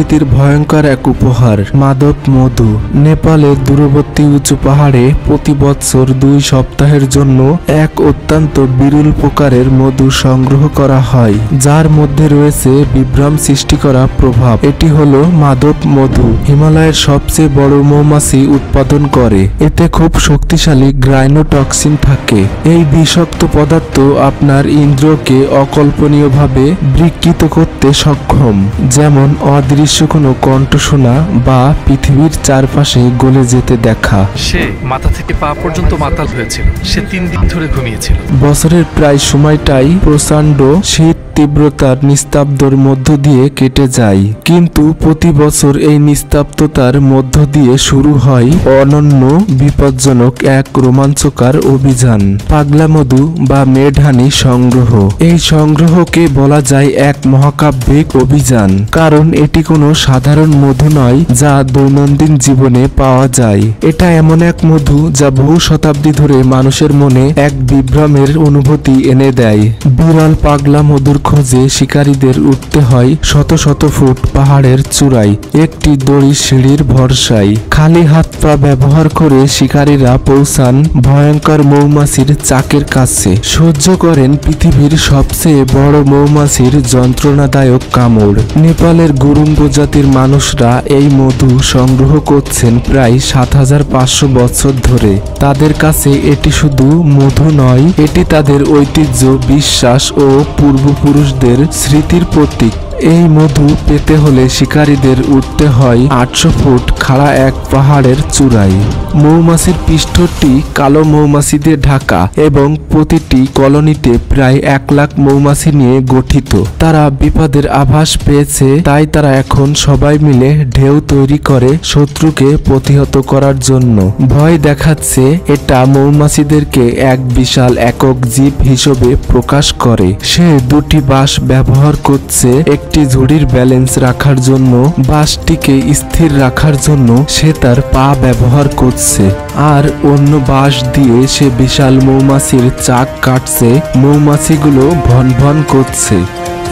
প্রকৃতির ভয়ঙ্কর এক উপহার মাদক মধু। নেপালের দূরবর্তী উঁচু পাহাড়ে প্রতি বছর 2 সপ্তাহের জন্য এক অত্যন্ত বিরল প্রকারের মধু সংগ্রহ করা হয়, যার মধ্যে রয়েছে বিভ্রম সৃষ্টি করা প্রভাব। এটি হলো মাদক মধু। হিমালয়ের সবচেয়ে বড় মৌমাছি উৎপাদন করে। এতে খুব শক্তিশালী গ্রাইনোটক্সিন থাকে। এই বিষাক্ত পদার্থ আপনার ইন্দ্রিয়কে অকল্পনীয়ভাবে বিকৃত করতে সক্ষম, যেমন অদৃশ্য কোনো কণ্ঠ শোনা বা পৃথিবীর চারপাশে গলে যেতে দেখা। সে মাথা থেকে পা পর্যন্ত মাতাল হয়েছিল। সে 3 দিন ধরে ঘুমিয়েছিল। বছরের প্রায় সময়টাই প্রচণ্ড শীত তীব্রতার নিস্তব্ধর মধ্য দিয়ে কেটে যায়, কিন্তু প্রতি বছর এই নিস্তব্ধতার মধ্য দিয়ে শুরু হয় অনন্য বিপজ্জনক এক রোমাঞ্চকর অভিযান, পাগলা মধু বা মেডহানি সংগ্রহ। এই সংগ্রহকে বলা যায় এক মহাকাব্যিক অভিযান, কারণ এটি কোনো সাধারণ মধু নয় যা দৈনন্দিন জীবনে পাওয়া যায়। এটা এমন এক মধু যা বহু শতাব্দী ধরে মানুষের মনে এক বিভ্রমের অনুভূতি এনে দেয়। বিরল পাগলা মধুর খোঁজে শিকারীদের উঠতে হয় শত শত ফুট পাহাড়ের চূড়ায় একটি দড়ি সিঁড়ির ভরসায়। খালি হাত পা ব্যবহার করে শিকারীরা পৌঁছান ভয়ঙ্কর মৌমাছির চাকের কাছে। সহ্য করেন পৃথিবীর সবচেয়ে বড় মৌমাছির যন্ত্রণাদায়ক কামড়। নেপালের গুরুং প্রজাতির মানুষরা এই মধু সংগ্রহ করছেন প্রায় 7500 বছর ধরে। তাদের কাছে এটি শুধু মধু নয়, এটি তাদের ঐতিহ্য, বিশ্বাস ও পূর্বপুরুষদের স্মৃতির প্রতীক। এই মধু পেতে হলে শিকারীদের উঠতে হয় 800 ফুট খাড়া এক পাহাড়ের চূড়ায়। মৌমাছির পৃষ্ঠটি কালো মৌমাছি দিয়ে ঢাকা এবং প্রতিটি কলোনিতে প্রায় 1 লাখ মৌমাছি নিয়ে গঠিত। তারা বিপদের আভাস পেয়েছে, তাই তারা এখন সবাই মিলে ঢেউ তৈরি করে শত্রুকে প্রতিহত করার জন্য। ভয় দেখাচ্ছে এটা মৌমাছিদেরকে এক বিশাল একক জীব হিসেবে প্রকাশ করে। সে 2টি বাঁশ ব্যবহার করছে, একটি ঝুড়ির ব্যালেন্স রাখার জন্য, বাঁশটিকে স্থির রাখার জন্য সে তার পা ব্যবহার করছে, আর অন্য বাঁশ দিয়ে সে বিশাল মৌমাছির চাক কাটছে। মৌমাছিগুলো ভন ভন করছে।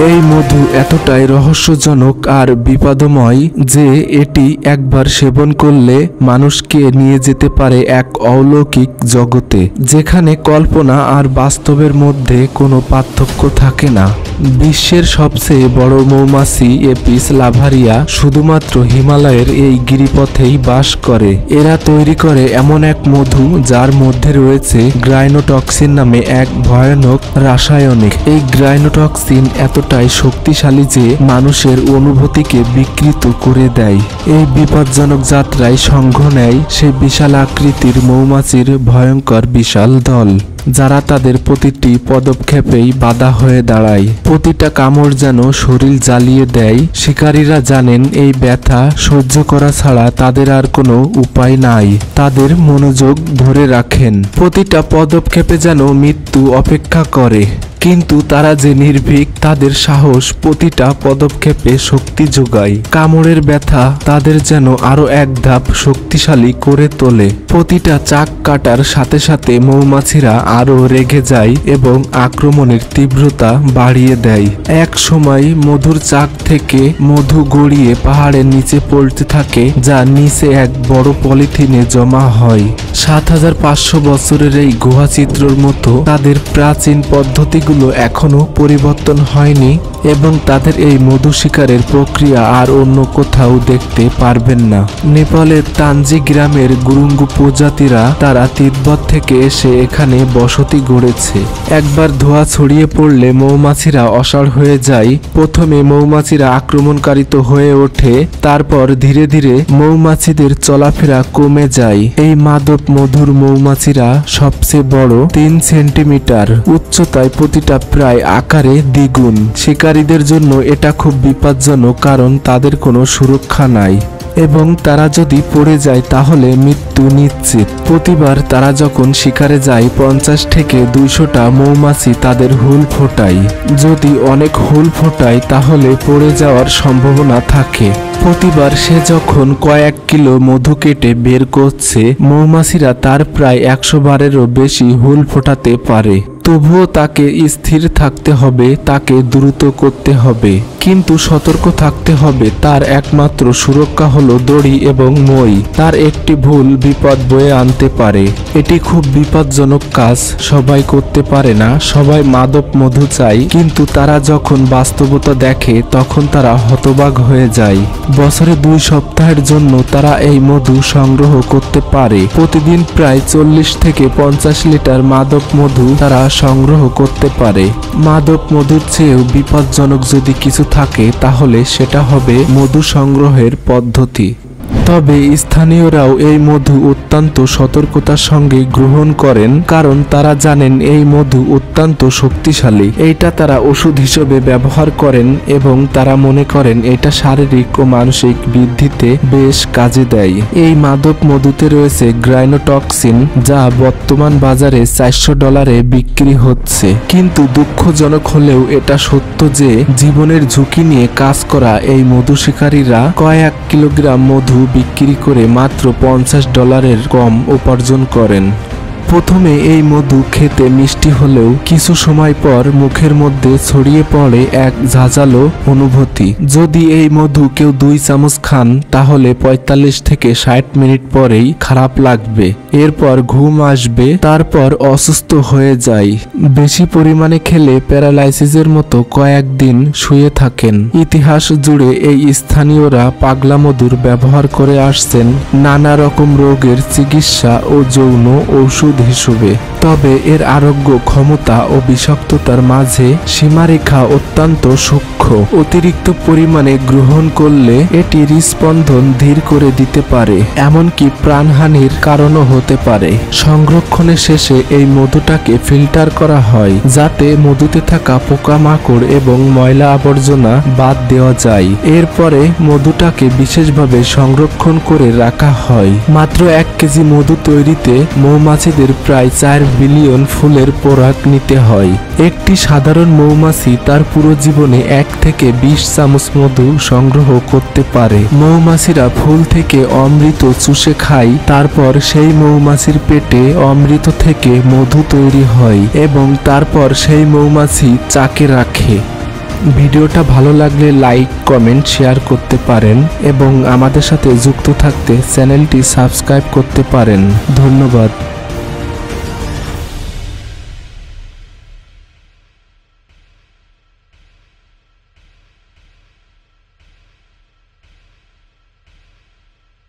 এই মধু এতটাই রহস্যজনক আর বিপদময় যে এটি একবার সেবন করলে মানুষকে নিয়ে যেতে পারে এক অলৌকিক জগতে, যেখানে কল্পনা আর বাস্তবের মধ্যে কোনো পার্থক্য থাকে না। বিশ্বের সবচেয়ে বড় মৌমাছি এপিস লাভারিয়া শুধুমাত্র হিমালয়ের এই গিরিপথেই বাস করে। এরা তৈরি করে এমন এক মধু যার মধ্যে রয়েছে গ্রাইনোটক্সিন নামে এক ভয়ানক রাসায়নিক। এই গ্রাইনোটক্সিন এতটাই শক্তিশালী যে মানুষের অনুভূতিকে বিকৃত করে দেয়। এই বিপজ্জনক যাত্রায় সঙ্গ নেয় সে বিশাল আকৃতির মৌমাছির ভয়ঙ্কর বিশাল দল, যারা তাদের প্রতিটি পদক্ষেপেই বাধা হয়ে দাঁড়ায়। প্রতিটা কামড় যেন শরীর জ্বালিয়ে দেয়। শিকারীরা জানেন এই ব্যথা সহ্য করা ছাড়া তাদের আর কোনো উপায় নাই। তাদের মনোযোগ ধরে রাখেন। প্রতিটা পদক্ষেপে যেন মৃত্যু অপেক্ষা করে, কিন্তু তারা যে নির্ভীক, তাদের সাহস প্রতিটা পদক্ষেপে শক্তি যোগায়। কামড়ের ব্যথা তাদের যেন আরো এক ধাপ শক্তিশালী করে তোলে। প্রতিটা চাক কাটার সাথে সাথে মৌমাছিরা আরো রেগে যায় এবং আক্রমণের তীব্রতা বাড়িয়ে দেয়। এক সময় মধুর চাক থেকে মধু গড়িয়ে পাহাড়ের নিচে পড়তে থাকে, যা নিচে এক বড় পলিথিনে জমা হয়। 7500 বছরের এই গুহাচিত্রর মতো তাদের প্রাচীন পদ্ধতিগুলো এখনো পরিবর্তন হয়নি এবং তাদের এই মধু শিকারের প্রক্রিয়া আর অন্য কোথাও দেখতে পারবেন না। নেপালের তানজি গ্রামের গুরুঙ্গু প্রজাতিরা তারা তিব্বত থেকে এসে এখানে বসতি গড়েছে। একবার ধোঁয়া ছড়িয়ে পড়লে মৌমাছিরা অসাড় হয়ে যায়। প্রথমে মৌমাছিরা আক্রমণকারিত হয়ে ওঠে, তারপর ধীরে ধীরে মৌমাছিদের চলাফেরা কমে যায়। এই মাদক মধুর মৌমাছিরা সবচেয়ে বড়, 3 সেন্টিমিটার উচ্চতায়, প্রতিটা প্রায় আকারে দ্বিগুণ। শিকারীদের জন্য এটা খুব বিপজ্জনক, কারণ তাদের কোনো সুরক্ষা নাই এবং তারা যদি পড়ে যায় তাহলে মৃত্যু নিশ্চিত। প্রতিবার তারা যখন শিকারে যায় 50 থেকে 200টা মৌমাছি তাদের হুল ফোটায়। যদি অনেক হুল ফোটায় তাহলে পড়ে যাওয়ার সম্ভাবনা থাকে। প্রতিবার সে যখন কয়েক কিলো মধু কেটে বের করছে, মৌমাছিরা তার প্রায় 100 বারেরও বেশি হুল ফোটাতে পারে। তবুও তাকে স্থির থাকতে হবে, তাকে দ্রুত করতে হবে। কিন্তু সতর্ক থাকতে হবে। তার একমাত্র সুরক্ষা হলো দড়ি এবং মই। তার একটি ভুল বিপদ বয়ে আনতে পারে। এটি খুব বিপজ্জনক কাজ, সবাই করতে পারে না। সবাই মাদক মধু চায়, কিন্তু তারা যখন বাস্তবতা দেখে তখন তারা হতবাক হয়ে যায়। বছরে 2 সপ্তাহের জন্য তারা এই মধু সংগ্রহ করতে পারে। প্রতিদিন প্রায় 40 থেকে 50 লিটার মাদক মধু তারা সংগ্রহ করতে পারে। মাদক মধুর চেয়েও বিপজ্জনক যদি কিছু থাকে তাহলে সেটা হবে মধু সংগ্রহের পদ্ধতি। তবে স্থানীয়রাও এই মধু অত্যন্ত সতর্কতার সঙ্গে গ্রহণ করেন, কারণ তারা জানেন এই মধু অত্যন্ত শক্তিশালী। এইটা তারা ওষুধ হিসেবে ব্যবহার করেন এবং তারা মনে করেন এটা শারীরিক ও মানসিক বৃদ্ধিতে বেশ কাজে দেয়। এই মাদক মধুতে রয়েছে গ্রাইনোটক্সিন, যা বর্তমান বাজারে $400 বিক্রি হচ্ছে। কিন্তু দুঃখজনক হলেও এটা সত্য যে জীবনের ঝুঁকি নিয়ে কাজ করা এই মধু শিকারীরা কয়েক কিলোগ্রাম মধু বিক্রি করে মাত্র $50 কম উপার্জন করেন। প্রথমে এই মধু খেতে মিষ্টি হলেও কিছু সময় পর মুখের মধ্যে ছড়িয়ে পড়ে এক ঝাঁঝালো অনুভূতি। যদি এই মধু কেউ 2 চামচ খান তাহলে 45 থেকে 60 মিনিট পরেই খারাপ লাগবে। এরপর ঘুম আসবে, তারপর অসুস্থ হয়ে যায়। বেশি পরিমাণে খেলে প্যারালাইসিসের মতো কয়েকদিন শুয়ে থাকেন। ইতিহাস জুড়ে এই স্থানীয়রা পাগলা মধুর ব্যবহার করে আসছেন নানা রকম রোগের চিকিৎসা ও যৌন ঔষধ হিসেবে। তবে এর আরোগ্য ক্ষমতা ও বিষাক্ততার মাঝে সীমারেখা অত্যন্ত সূক্ষ্ম। অতিরিক্ত পরিমাণে গ্রহণ করলে এটি হৃদস্পন্দন ধীর করে দিতে পারে, এমনকি প্রাণহানির কারণও হতে পারে। সংরক্ষণের শেষে এই মধুটাকে ফিল্টার করা হয় যাতে মধুতে থাকা পোকামাকড় এবং ময়লা আবর্জনা বাদ দেওয়া যায়। এরপরে মধুটাকে বিশেষভাবে সংরক্ষণ করে রাখা হয়। মাত্র 1 কেজি মধু তৈরিতে মৌমাছিদের প্রায় 4 বিলিয়ন ফুলের পরাগ নিতে হয়। একটি সাধারণ মৌমাছি তার পুরো জীবনে 1 থেকে 20 চামচ মধু সংগ্রহ করতে পারে। মৌমাছিরা ফুল থেকে অমৃত চুষে খায়, তারপর সেই মৌমাছির পেটে অমৃত থেকে মধু তৈরি হয় এবং তারপর সেই মৌমাছি চাকে রাখে। ভিডিওটা ভালো লাগলে লাইক, কমেন্ট, শেয়ার করতে পারেন এবং আমাদের সাথে যুক্ত থাকতে চ্যানেলটি সাবস্ক্রাইব করতে পারেন। ধন্যবাদ।